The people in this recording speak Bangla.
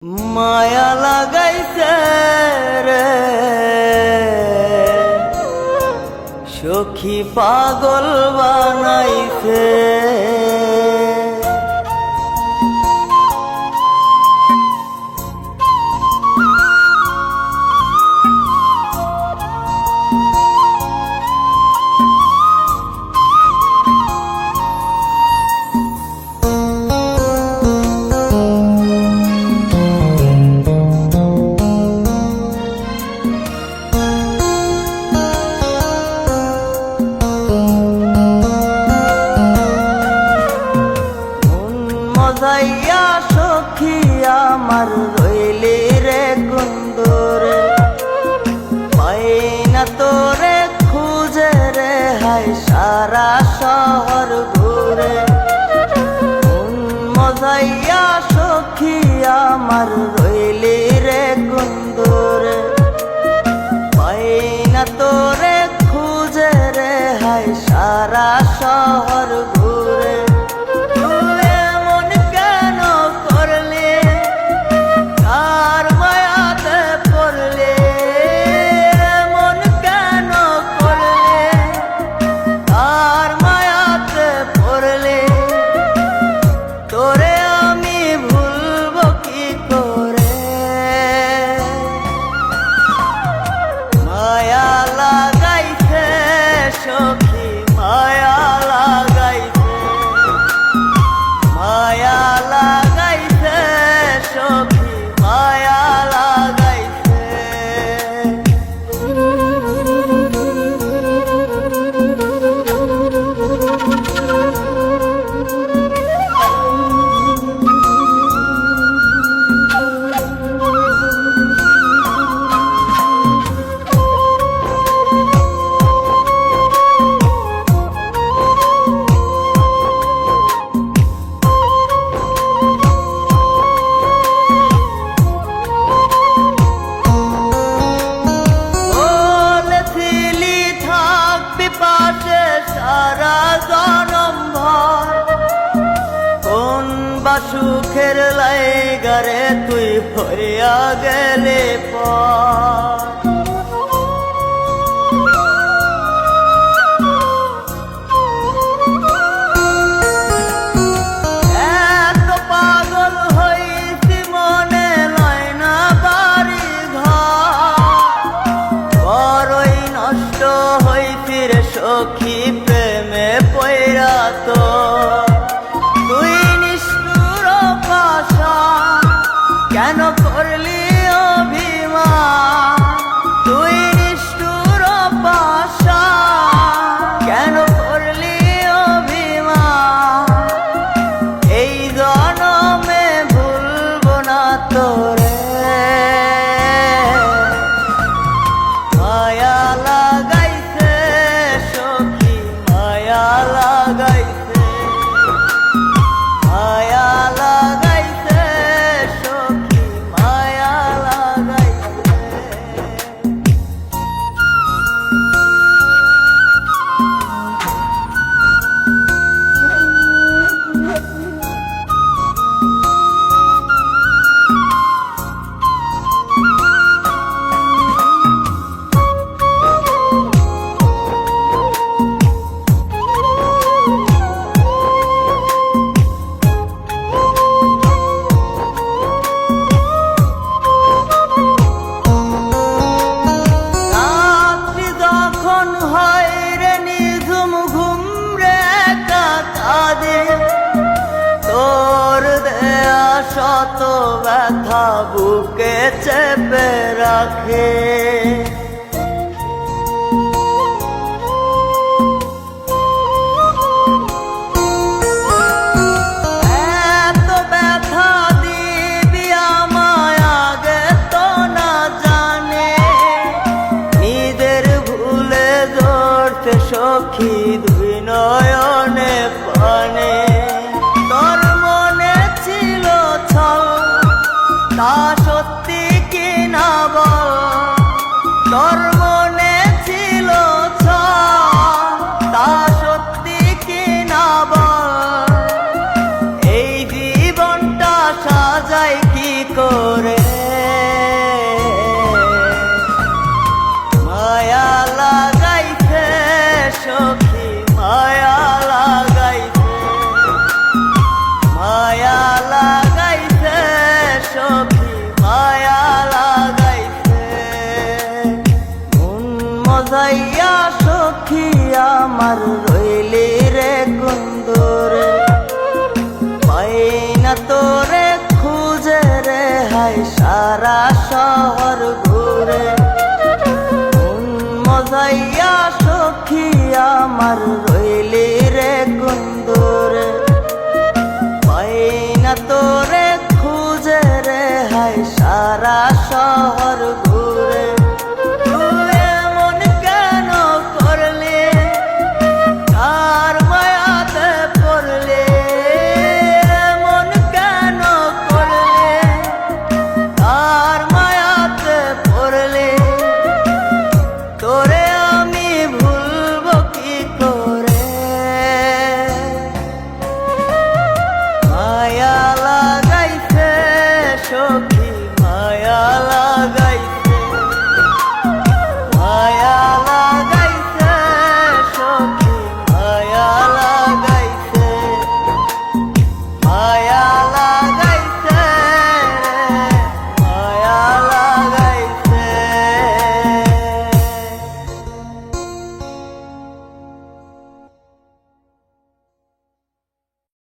মায়া লাগাইছে রে সখী পাগল বানাইছে। মজাইয়া সখী আমার রইলি রে কুন্দরে, পাই না তোরে খুঁজে রে হাই সারা শহর ঘুরে। মজাইয়া সখী আমার রইলি রে কুন্দরে, পাই না তোরে খুঁজে রে হাই সারা শহর ঘুরে। সখী মায়া লাগাইছে, মায়া লাগাইছে সখী মায়া লাগাইছে। সারা জনম ভর কোন বা সুখের লাইগারে তুই হইয়া গেলে পর। এত পাগল হইছি মনে লয় না বাড়ি ঘর, বড়ই নষ্ট হইছি রে সখী প্রেমে পয়রা। তো তুই নিষ্ঠুর পাশান কেন করলি অভিমান, তুই নিষ্ঠুর পাশান কেন করলি অভিমান। এই জনমে ভুলবো না তোরে, মায়া লাগাইছে সখী মায়া লাগাইছে, মায়া লাগাইছে সখী মায়া লাগাইছে। তোর দেয়া শত ব্যথা বুকে চেপে রাখে, এত ব্যথা দিবি আমায় আগে তো না জানে। নিজের ভুলে ধরতে সখী দুই নয়নে পানে। তোর মনে ছিল ছল তা সত্যি কি না বল, তোর মনে ছিল ছল তা সত্যি কি না বল। এই জীবনটা সাজাই কি করে হাই সারা শহর ঘুরে মন মজাইয়া সখী আমার রইলি রে কুন্দরে পাই না তোরে খুঁজে রে হাই সারা শহর